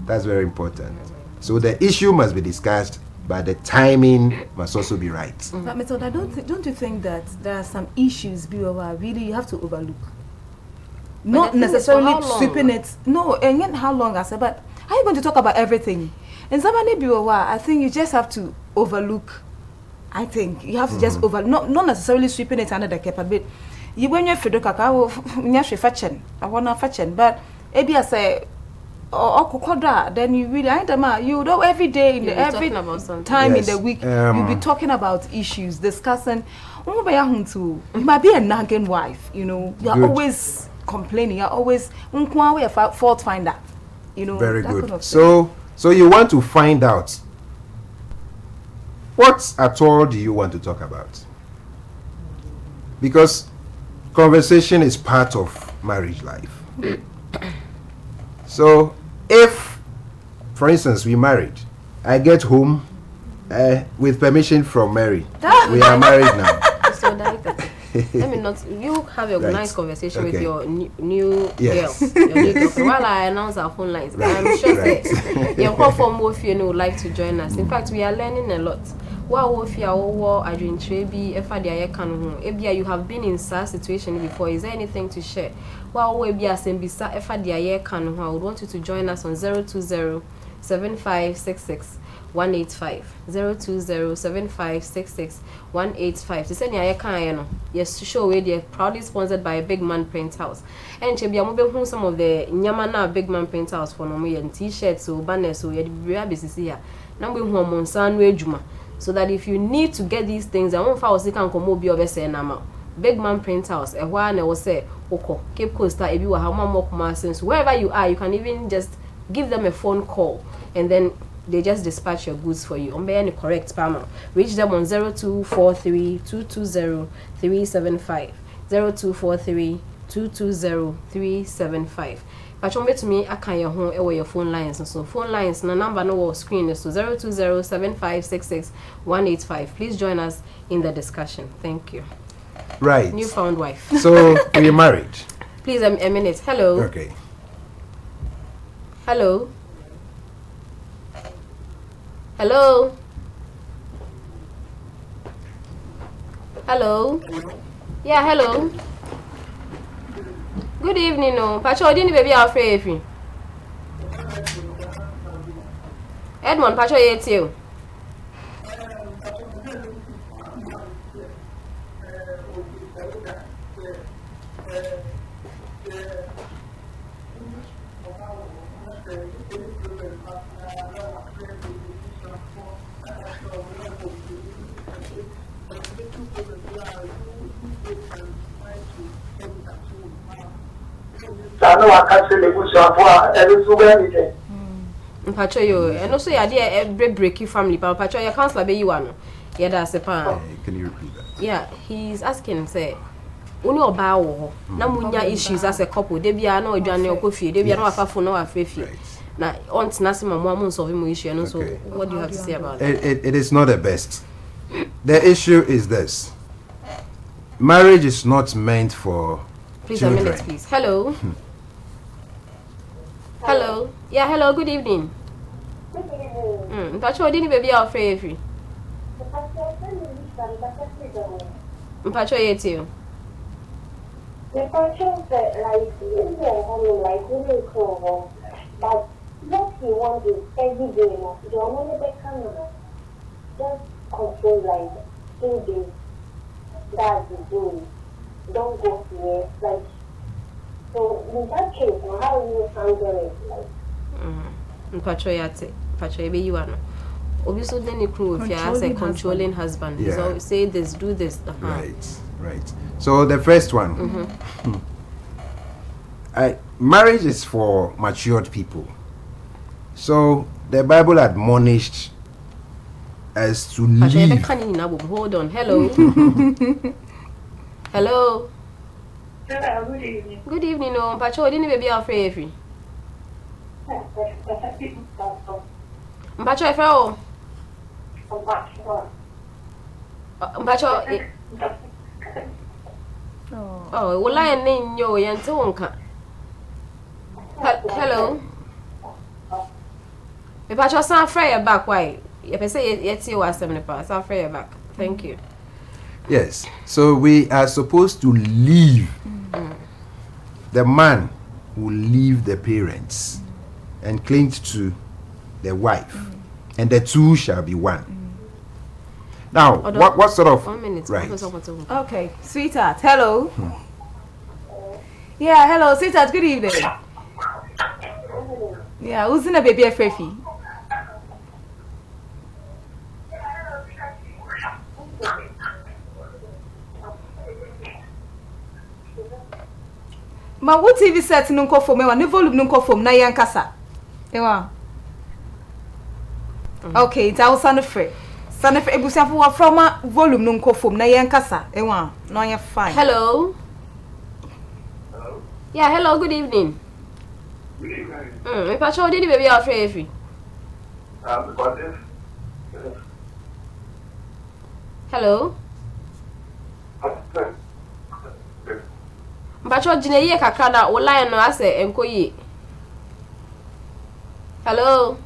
That's very important. So the issue must be discussed, but the timing must also be right. But Matilda, don't you think that there are some issues really you have to overlook? Not necessarily sweeping it. No, and yet how long I said, but how are you going to talk about everything? And somebody I think you just have to overlook. I think you have to just not necessarily sweeping it under the carpet, but you when you're fed I want to fetch, but maybe I say or kokoda, then you really, you know, every day, in the, every time in the week, you'll be talking about issues, discussing. You might be a nagging wife, you know. You're always complaining. You're always fault finder, you know. Very good. Kind of so you want to find out what at all do you want to talk about? Because conversation is part of marriage life. So if, for instance, we married, I get home with permission from Mary. We are married now. So let me not. You have a nice conversation with your new girl. Your new girlfriend. While I announce our phone lines, I'm sure that your call for more of you would like to join us. In fact, we are learning a lot. You have been in such situation before. Is there anything to share? I would want you to join us on 020-7566-185 020-7566-185. To send your yes, to show we are proudly sponsored by Big Man Print House. And we are some of the Nyamana Big Man Print House for no and t-shirts or banners so you business here. Now we home on Sunway Juma. So that if you need to get these things, I won't follow can come over your vessel. Big Man Print House, a while I will say, Oko, Cape Costa, if you are more sense, wherever you are, you can even just give them a phone call and then they just dispatch your goods for you. On any correct panel. Reach them on 0243-220-375. 0243-220-375. But to me, I can your home away your phone lines. And so phone lines, the number no screen is 020-7566-185. Please join us in the discussion. Thank you. Right. Newfound wife. So we're married. Please, a minute. Hello. Okay. Hello. Hello. Hello. Yeah, hello. Good evening, no. Pacho, didn't baby afraid. Edmond, Pacho, it's you. I know I can't say the good shop for anything. Pacho, you and also your dear every breaky family, but Pacho, your counselor be you one. Yeah, that's a pan. Can you repeat that? Yeah, he's asking, say, Uni or bow, Namunya issues as a couple, they be no Johnny or coffee, they be no after no afraid. Now, on Nassima, 1 month of him issue, and also, what do you have to say about it? It is not the best. The issue is this: marriage is not meant for please children. A minute, please. Hello. Hello. Yeah, hello. Good evening. Good evening. Mpacho, didn't baby afraid of you? Mpacho, yet you. The Mpacho said, like, in their home, like, really cool, but what he wants is every day, the only camera, just control, like, 2 days, that's the goal. Don't go here, like, so in that case, how do you handle it, like? Mpacho, yate. Mpacho, maybe you are. Obviously, then you crew if you as a controlling husband. Yeah. So say this, do this. Right. So the first one, marriage is for matured people. So the Bible admonished us to live. Hold on. Hello. Hello. Good evening. Good evening. No, Mpacho, didn't baby afraid of you? Mpacho, if I Mpacho, oh, well, I name you and Tonka. Hello. Mpacho, sound afraid back. Why? If I say it's you, I'm 70 pounds. I'm afraid back. Thank you. Yes. So we are supposed to leave. The man will leave the parents and cling to the wife, and the two shall be one. Now, what sort of 1 minute? right? Okay, sweetheart. Hello. Yeah, hello, sweetheart. Good evening. Yeah, who's in a baby Frefi? Ma what TV set nunko for me, one volume nunko for na yankasa. Ewa. Okay, it's our son of free. Son of Ebusafu from a volume nunko for na yankasa. Ewa, no you're fine. Hello. Hello. Yeah, hello, good evening. Good evening. Me pacho did baby Frefi. Because Hello. Pacho jine ye kakra na wo line no ase enkoyi. Hello.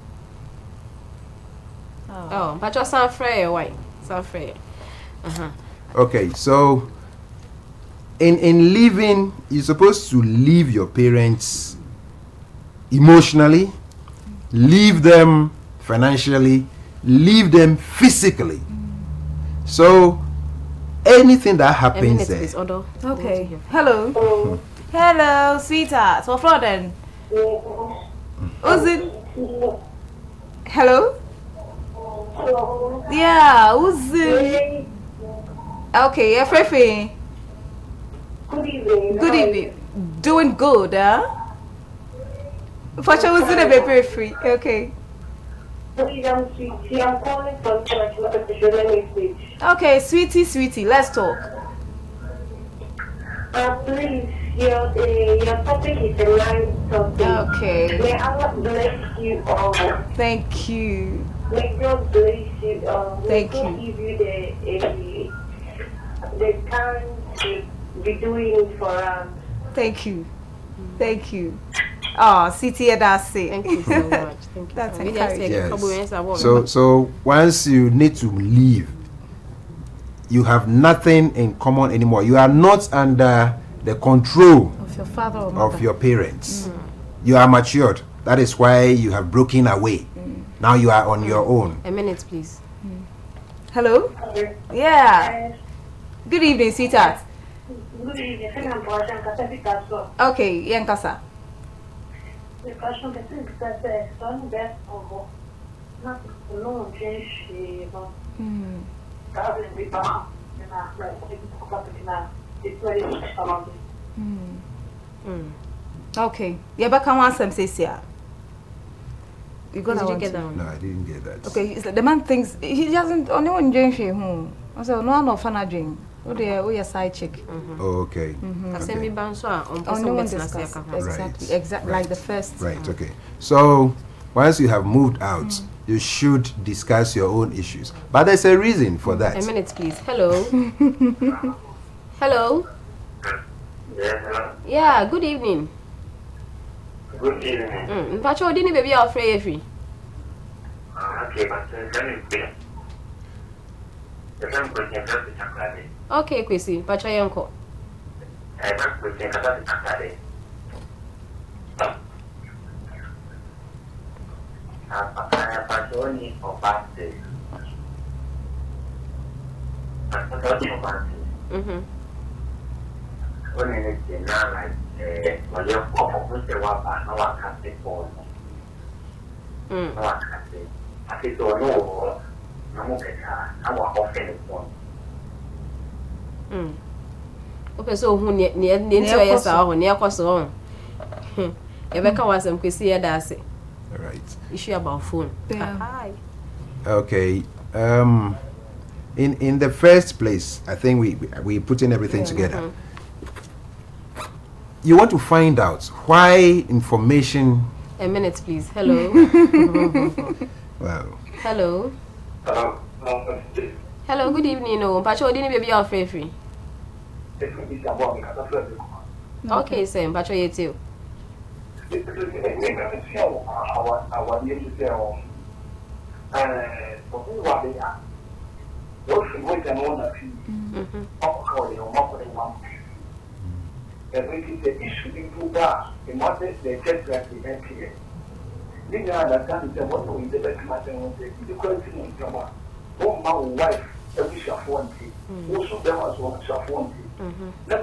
Oh, pacho san frey why? San frey. Okay, so in living, you're supposed to leave your parents emotionally, leave them financially, leave them physically. So anything that happens there. Okay. Hello. Hello, sweetheart. So for then. Who's it? Hello? Yeah, who's it? Okay, yeah, Frefi. Good evening. Good evening. Doing good, huh? For sure, who's in a baby free? Okay. Please, I'm Sweetie. I'm calling from church. Not a special message. Okay, sweetie, let's talk. Please, your topic is a nice topic. Okay. May Allah bless you all. Thank you. May God bless you all. Thank May God you. give you the time to be doing for us. Thank you. Thank you. Oh, CT, that's it. Thank you so much. Thank you. That's so much. encouraging. Yes. So once you need to leave, you have nothing in common anymore. You are not under the control Of your father or mother. of your parents. You are matured. That is why you have broken away. Now you are on your own. A minute, please. Hello? Yeah. Good evening, sweetheart. Good evening. I'm Bojan Kasapikaso. Okay, Yankasa. The question is because son best of not no change but traveling with mom and it's very much about Okay. Yeah, but can answer say yeah. You got Did you to get that one? No, I didn't get that. Okay, it's like the man thinks he doesn't only one drink I said no one of fana drink. Oh your side chick. Oh, okay. Kasemi banso a on Only one person discuss. betina Exactly. Exactly. Like the first. Right, okay. So once you have moved out, you should discuss your own issues. But there's a reason for that. A minute, please. Hello. Hello. Yes, Yeah. Good evening. good evening. Pacho didn't baby Frefi. Okay, but let me pay. The same question just to Saturday. Okay, Kwesi. Pacho yanko. That question just to Saturday. Patroni or birthday. Patroni or birthday. Only anything now like when you're for the wapa, no one can take for no one can take. I think so no more better. I want often one. Okay, so who near yes or near cost on. Rebecca was some Kwesi that's it. All right. Issue about phone. Yeah. Hi. Okay. In the first place, I think we putting everything together. You want to find out why information. A minute, please. Hello. Wow. Hello. Hello. Good evening. No, Pacho didn't baby Frefi. Okay, sir. Pacho you too. Let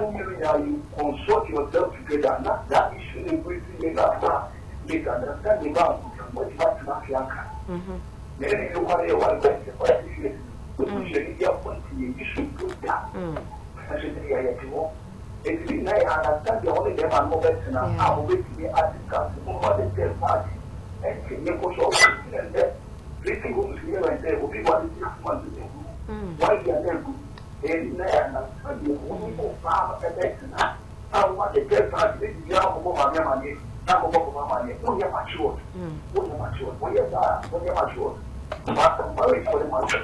me you consult yourself together. Not that issue in which you make up. make understanding about what you have to ask Yanka. Maybe you want to one question, what is it? We should get one to you, you should do that. I should say, I know. It's really nice, I understand the only them I'm over to now. I will wait to be at the council, more than 10 party. And you go show and then, pretty good here and there will be what is 6 months ago. Why you are there? And I you only go far and that's not. I want to get back to the job of my money. Not about my money. When you're mature, when you're mature, when you're mature, but marriage for the month of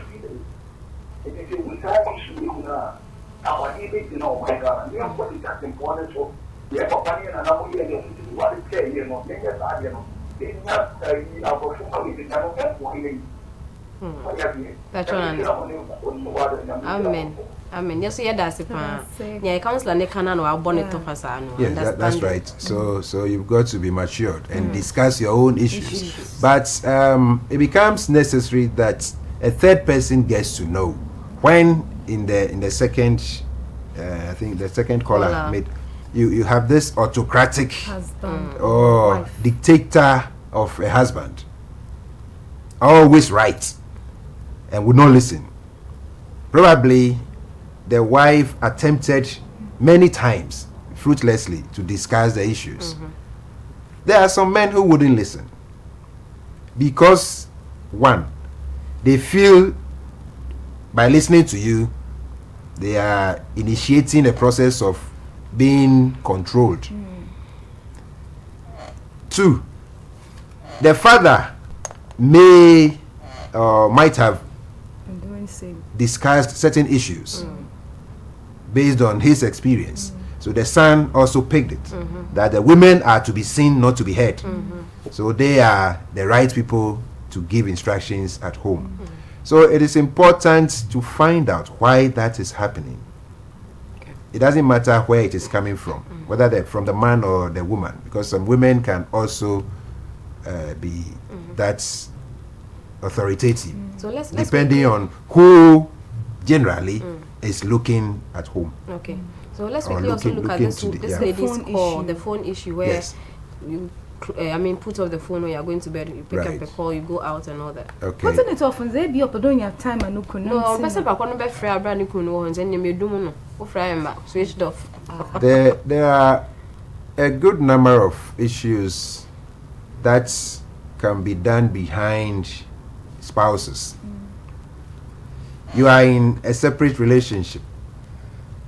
it is a without issue. Our image, you know, my God, you know what is that important. So, we have a money and another year, what is saying, you know, things are, you know, it's not our family, it's not that one. That's Amen. Amen. Yes, yeah, that's it. Yeah, councillor Nekana no bonnet to fasano. Yes, that's right. So you've got to be matured and discuss your own issues. But it becomes necessary that a third person gets to know. When in the second, I think the second caller made, you have this autocratic or dictator of a husband, always right, and would not listen. Probably the wife attempted many times fruitlessly to discuss the issues. There are some men who wouldn't listen because, one, they feel by listening to you they are initiating a process of being controlled. Two, the father might have discussed certain issues based on his experience. So the son also picked it, that the women are to be seen, not to be heard. So they are the right people to give instructions at home. So it is important to find out why that is happening. It doesn't matter where it is coming from, whether they're from the man or the woman, because some women can also be that authoritative, so let's depending on who generally is looking at home. Okay, so let's quickly also look at this lady's call, the phone issue, where you put off the phone when you're going to bed, you pick up a call, you go out and all that. Okay. Putting it off and they be up, don't you have time and no switched off. There are a good number of issues that can be done behind spouses. You are in a separate relationship.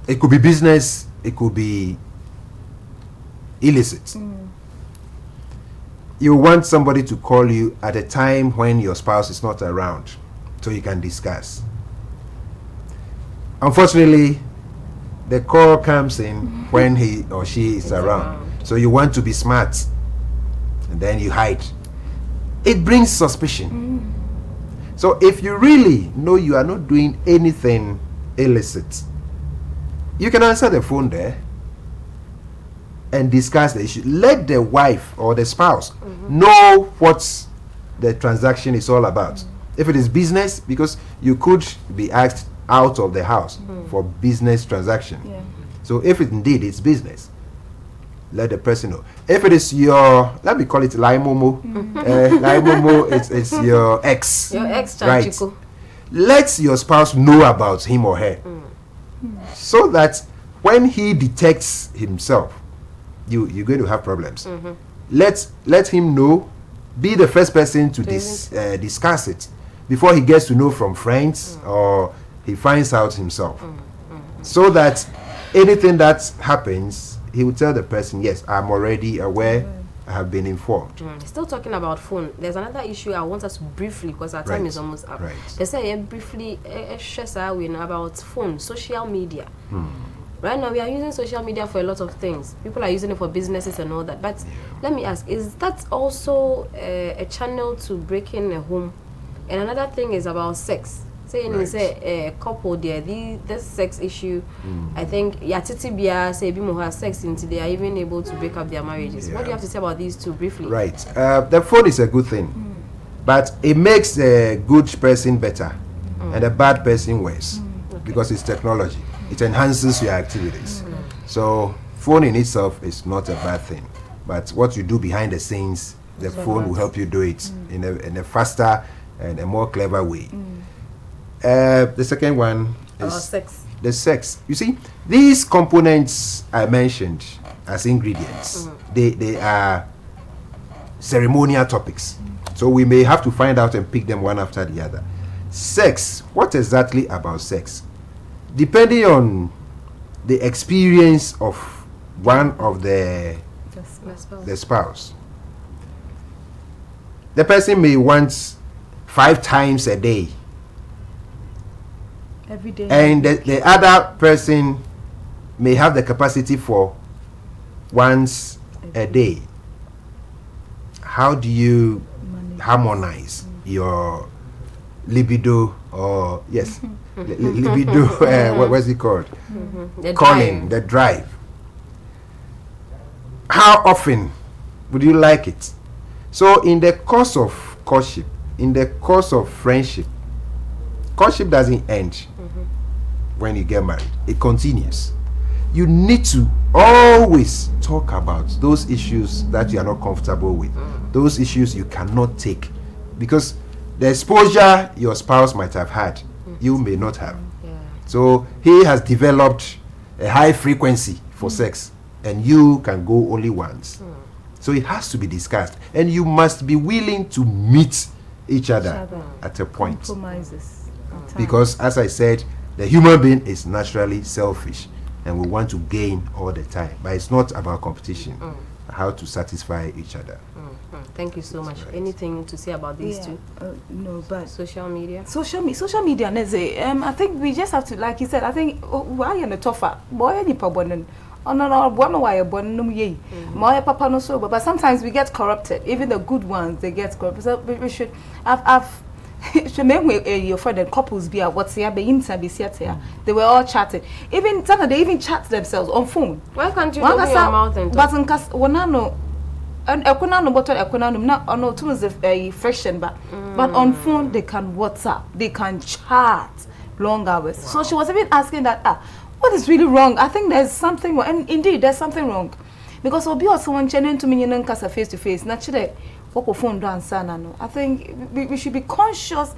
It could be business, it could be illicit. You want somebody to call you at a time when your spouse is not around so you can discuss. Unfortunately, the call comes in when he or she is around. So you want to be smart and then you hide. It brings suspicion. So if you really know you are not doing anything illicit, you can answer the phone there and discuss the issue. Let the wife or the spouse know what the transaction is all about. If it is business, because you could be asked out of the house for business transaction. So if it indeed is business, let the person know. If it is your, let me call it Laimomo, Laimomo, it's your ex. Your ex, right? Let your spouse know about him or her, so that when he detects himself, you're going to have problems. Let him know. Be the first person to discuss it before he gets to know from friends or he finds out himself, so that anything that happens, he will tell the person, yes, I'm already aware, I have been informed. Still talking about phone, there's another issue I want us to briefly, because our time is almost up. They say briefly about phone, social media. Right now we are using social media for a lot of things. People are using it for businesses and all that. But let me ask, is that also a channel to break in a home? And another thing is about sex. Say a couple there, this sex issue, I think Yatitibia say Bimo has sex until they are even able to break up their marriages. What do you have to say about these two briefly? Right. The phone is a good thing, but it makes a good person better and a bad person worse, because it's technology. It enhances your activities. So phone in itself is not a bad thing, but what you do behind the scenes the phone will help you do it in a faster and a more clever way. The second one is sex. The sex. You see, these components I mentioned as ingredients, they are ceremonial topics. So we may have to find out and pick them one after the other. Sex. What exactly about sex? Depending on the experience of one of the spouse. The person may want 5 times a day. Every day. And the other person may have the capacity for once a day. How do you harmonize your libido, or libido, what's it called? The drive. How often would you like it? So in the course of courtship, in the course of friendship, courtship doesn't end when you get married. It continues. You need to always talk about those issues that you are not comfortable with, those issues you cannot take, because the exposure your spouse might have had, you may not have. So he has developed a high frequency for sex, and you can go only once. So it has to be discussed, and you must be willing to meet each other at a point. Compromises. Because as I said, the human being is naturally selfish, and we want to gain all the time. But it's not about competition, how to satisfy each other. Thank you so much. Right. Anything to say about these two? No, but social media. Social media. I think we just have to, like you said. I think why in the tougher boy any problem. No, why a born my papa no so, but sometimes we get corrupted. Even the good ones, they get corrupted. So we should have should make your friend and couples be at what's here, they were all chatting. Even sometimes they even chat themselves on phone. Why can't you open your mouth and talk? But in case and not too much friction, but on phone they can WhatsApp, they can chat long hours. Wow. So she was even asking that, what is really wrong? I think there's something wrong, and indeed there's something wrong, because Obi or someone changing to me in casa face to face. Naturally, what phone do answer. I think we should be conscious.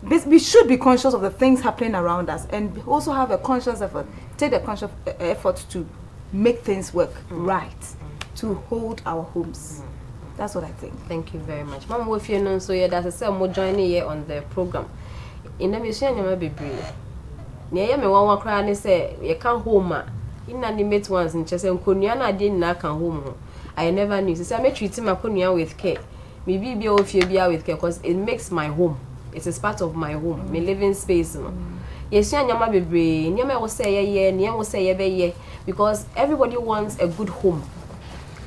We should be conscious of the things happening around us, and also have a conscious effort. Take the conscious effort to make things work right. To hold our homes. That's what I think. Thank you very much. Mama, if you know, so yeah, that's a say more joining here on the program. In the mission, you may be brave. Near me, one cry and say, you can't home. Inanimate ones in Chess and Kunyana didn't knock on home. I never knew. So I may treat my Kunya with care. Maybe be off you be with care because it makes my home. It is part of my home, my living space. Yes, you may be brave. You may say, yeah, and you will say, yeah, because everybody wants a good home.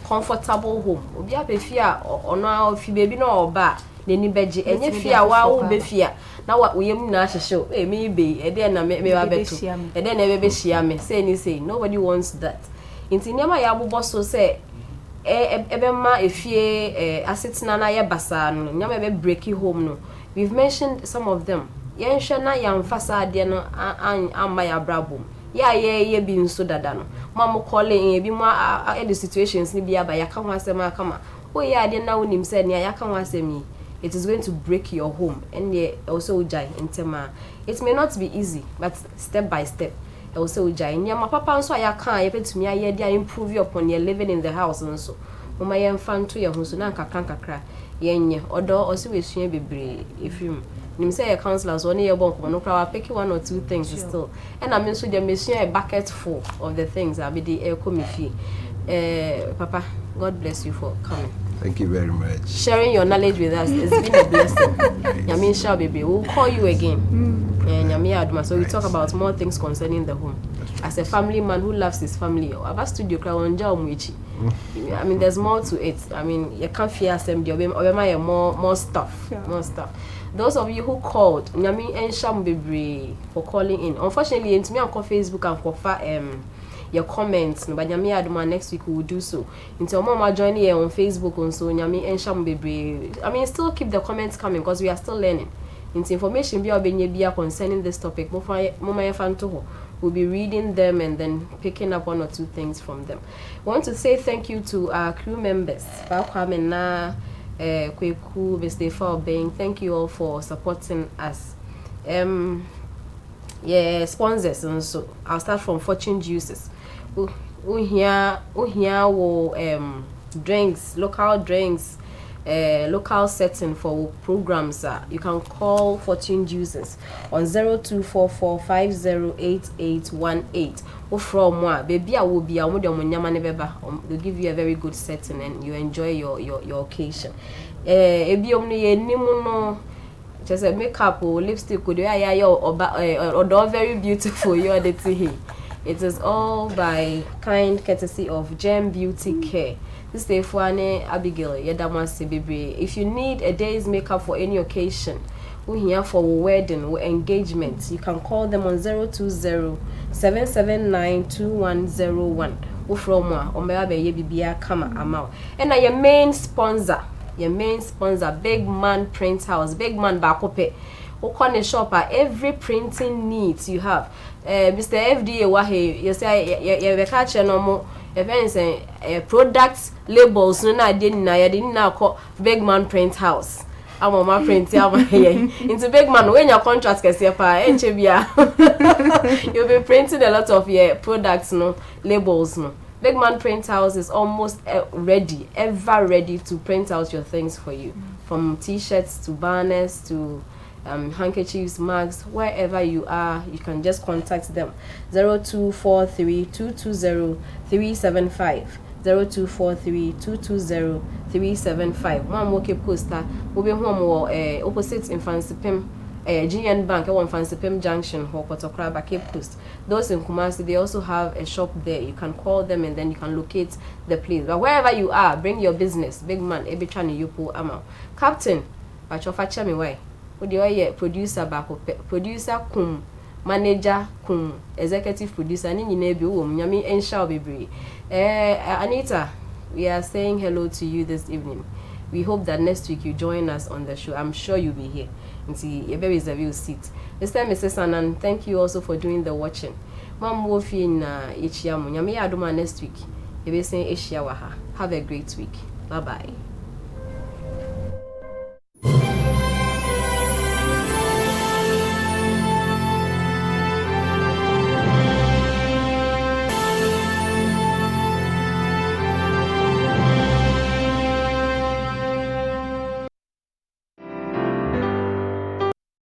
Comfortable home. Obi a fear or now if you baby no ba na ni beje enye fear wa wo be fear na wa yem na hyehyɛ e me be e dey na me wa beto e dey na be hyia me say nobody wants that. Inti nema ya bobɔ so say ebe ma efie asetina na ye basa no nyama be breaky home no. We've mentioned some of them. Yen hwe na ya mfasa ade no amma ya brabom. Yeah, being so dada no. Mama calling be more the situations ni bia ba ya ka ho asem akama. Oh yeah, dey na wonim say ne ya ka ho asem. It is going to break your home, and also ujai intema. It may not be easy, but step by step. Also ujai. Nyama papa nso ya kan ye petumi aye dey improve upon your living in the house nso. Mama ye mfa to ye ho so na kakra yenye. Odo osi we sua bebre efim. Nim say a counselors one year bonk no crowd pick 1 or 2 things still. And I mean so the mission a bucket full of the things I be the committee. Papa, God bless you for coming. Thank you very much. Sharing your knowledge with us. It's been a blessing. Yami shall baby. We'll call you again. And Yami Aduma. So we talk about more things concerning the home. As a family man who loves his family, I've studio I mean, there's more to it. I mean, you can't fear assembly. More stuff. Yeah. More stuff. Those of you who called, Nyami and Sham Bibri for calling in. Unfortunately, into me on Facebook and for your comments. But Nyami Aduma next week we will do so. Until Mama join here on Facebook and so Nyami and Sham Bibri. I mean, still keep the comments coming because we are still learning. Into information be concerning this topic. We'll be reading them and then picking up 1 or 2 things from them. I want to say thank you to our crew members. Kweku, Mr. Falbang, thank you all for supporting us. Yeah, sponsors, and so I'll start from Fortune Juices. We here drinks, local drinks, local setting for programs. You can call Fortune Juices on 0244508818. From what baby I will be they'll give you a very good setting and you enjoy your occasion. Just a makeup or lipstick could or very beautiful you're the tea. It is all by kind courtesy of Gem Beauty Care. This is Fuane Abigail Yedamasi Bibi. If you need a day's makeup for any occasion, we're here for wedding or engagement. You can call them on 020-779-2101. Ufromwa Omebe Yebibia Kama Amao. And your main sponsor, Big Man Print House, Big Man Bakope. Okone shop every printing needs you have. Mr. FDA wahe you say you catch no more product labels no na dey na call Big Man Print House. I'm on my print into Big Man when your contract kese pa enche bia. You'll be printing a lot of your products no labels no. Big Man Print House is almost ever ready to print out your things for you, from t-shirts to banners to handkerchiefs, mugs, wherever you are, you can just contact them. 0243-220-375. 0243-220-375. One more poster will be home opposite in Fansipim. GN Bank at one Fansipim Junction, Hokotokraba Cape Coast. Those in Kumasi, they also have a shop there. You can call them and then you can locate the place. But wherever you are, bring your business. Big Man, Ebichani Yupo Ama. Captain, Bachofacha me why? Producer bako, producer kum, manager kum, executive producer, ni nebi nyami ensha obebre. Anita, we are saying hello to you this evening. We hope that next week you join us on the show. I'm sure you'll be here. And see, your baby is a real seat. This time, Mrs. Sanan, thank you also for doing the watching. Mom Wofi in Ichiamu. Nyami aduma next week. You be saying Ishiawaha. Have a great week. Bye bye.